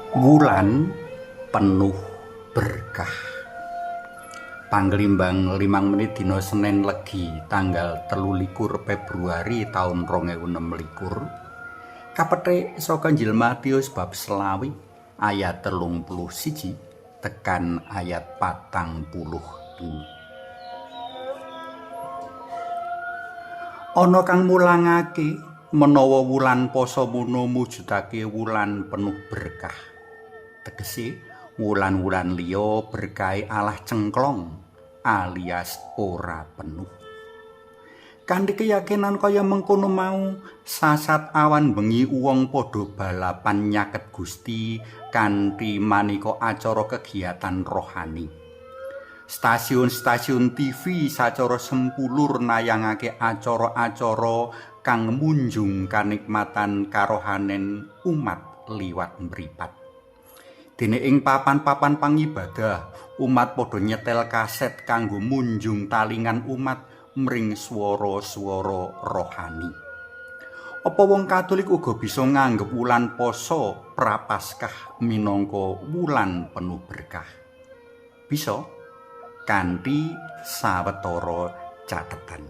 Wulan penuh berkah. Panglimbang 5 menit dina Senin Legi tanggal 23 Februari taun 2026. Kapethik saka Injil Matius bab 20 ayat 31 tekan ayat 40. Ana kang mulangake menawa wulan poso muno mujudake wulan penuh berkah. Tegese wulan-wulan liya berkahe Allah cengklong alias ora penuh. Kanthi keyakinan kaya mengkono mau, sasat awan bengi wong padha balapan nyaket Gusti kanthi maneka acara kegiatan rohani. Stasiun-stasiun TV sacara sempulur nayangake acara-acara kang munjung kanikmatan karohanen umat liwat mripat. Dene ing papan-papan pangibadah, umat padha nyetel kaset kanggo munjung talingan umat mring swara-swara rohani. Apa wong Katolik uga bisa nganggep wulan Pasa Prapaskah minangka wulan penuh berkah? Bisa kanthi sawetara cathetan.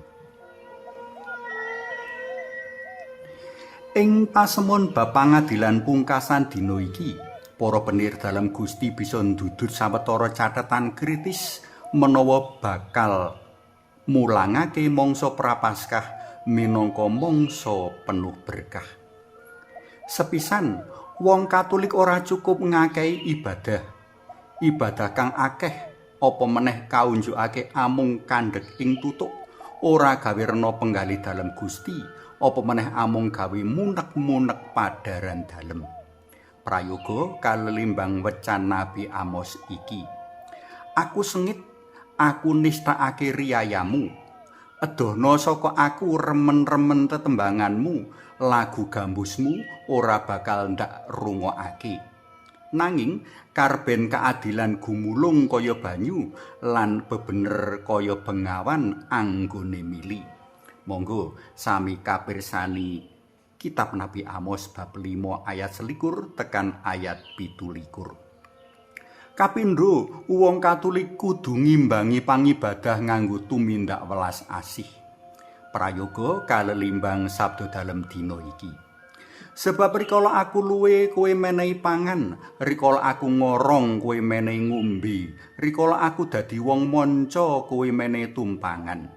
Ing pasemon bab pangadilan pungkasan dina iki, para penir dalam Gusti bisa ndudut sawetara cathetan kritis menawa bakal mulangake mangsa Prapaskah minangka mangsa penuh berkah. Sepisan, wong Katolik ora cukup ngakehi ibadah kang akeh apa meneh kaunjukake amung kandhek ing tutuk, ora gawe rena penggalih dalem Gusti, apa meneh amung gawe munek-munek padaran dalem. Prayoga kalelimbang wecan Nabi Amos iki. Aku sengit, aku nistakake riyayamu. Edohna saka aku remen-remen tetembanganmu, lagu gambusmu ora bakal ndak rungokake. Nanging karben keadilan gumulung kaya banyu lan bebener kaya bengawan anggone mili. Monggo sami kapirsani Kitab Nabi Amos bab 5 ayat 21 tekan ayat 17. Kapindho, wong Katolik kudu ngimbangi pangibadah nganggo tumindak welas asih. Prayoga kalelimbang sabda dalem dina iki. Sebab rikala aku luwe kowe menehi pangan, rikala aku ngorong kowe menehi ngombe, rikala aku dadi wong manca kowe menehi tumpangan.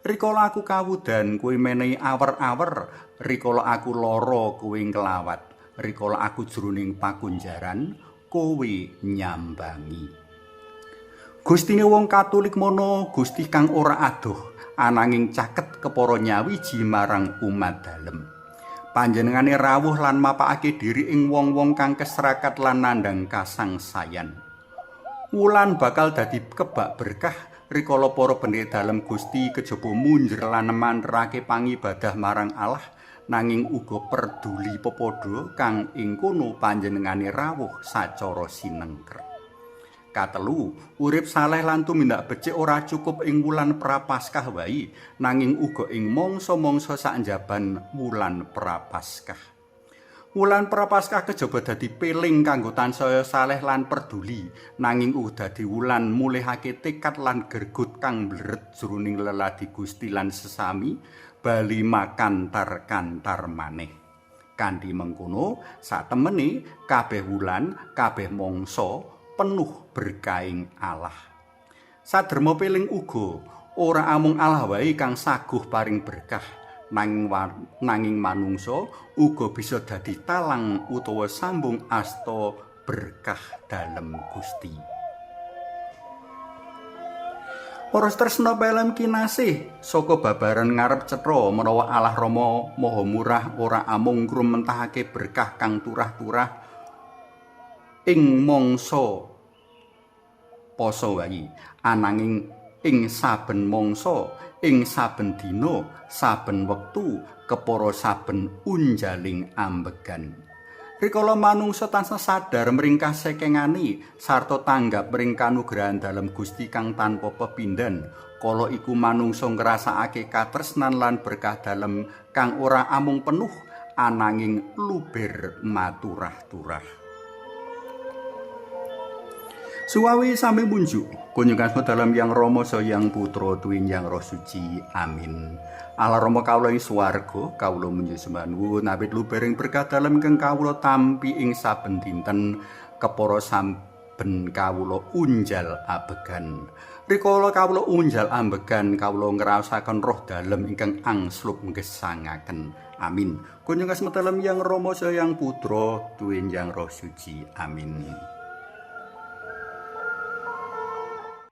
Rikala aku kawudan kowe menehi awer-awer, rikala aku lara kowe nglawat, rikala aku jroning pakunjaran kowe nyambangi. Gustine wong Katolik mono Gusti kang ora adoh ananging caket kepara nyawiji marang umat dalem. Panjenengane rawuh lan mapakake diri ing wong-wong kang keserakat lan nandhang kasangsayan. Wulan bakal dadi kebak berkah rikala para pendeta dalem Gusti kejaba munjer lan mandherake pangibadah marang Allah, nanging uga peduli pepadha kang ing kono panjenengane rawuh sacara sinengker. Katelu, urip saleh lan tumindak becik ora cukup ing wulan Prapaskah wae, nanging uga ing mangsa-mangsa sanjaban wulan Prapaskah. Wulan Prapaskah kejaba dadi peling kanggo tansaya saleh lan peduli, nanging uga dadi wulan mulihake tekad lan greget kang bleret jroning leladi Gusti lan sesami bali makantar-kantar maneh. Kanthi mengkono, satemene kabeh wulan, kabeh mangsa penuh berkahing Allah. Saderma peling uga ora amung Allah wae kang saguh paring berkah, nanging manungsa uga bisa dadi talang utawa sambung asta berkah dalem Gusti. Para tresna pelem kinasih saka babaran ngarep cetha menawa Allah Rama Maha Murah ora amung ngrumentahake berkah kang turah-turah ing mangsa Pasa wae, ananging ing saben mangsa, ing saben dina, saben wektu, kepara saben unjaling ambegan. Rikala manungsa tansah sadar mring kasekengane sarta tanggap mring kanugrahan dalem Gusti kang tanpa pepindhan, kala iku manungsa ngrasakake katresnan lan berkah dalem kang ora amung penuh ananging luber maturah-turah. Suwawi sami munjuk, kunjungan dalam yang Rama sayang Putra tuwin yang Roh Suci. Amin. Allah Rama kawula ing swarga, kawula menjumpan nuwun awit lubering berkah dalem kang kawula tampi ing saben dinten kepara saben kawula unjal abegan. Rikala kawula unjal ambegan kawula ngraosaken roh dalem ingkang angslup nggesangaken. Amin. Kunjungan dalam yang Rama sayang Putra tuwin yang Roh Suci. Amin.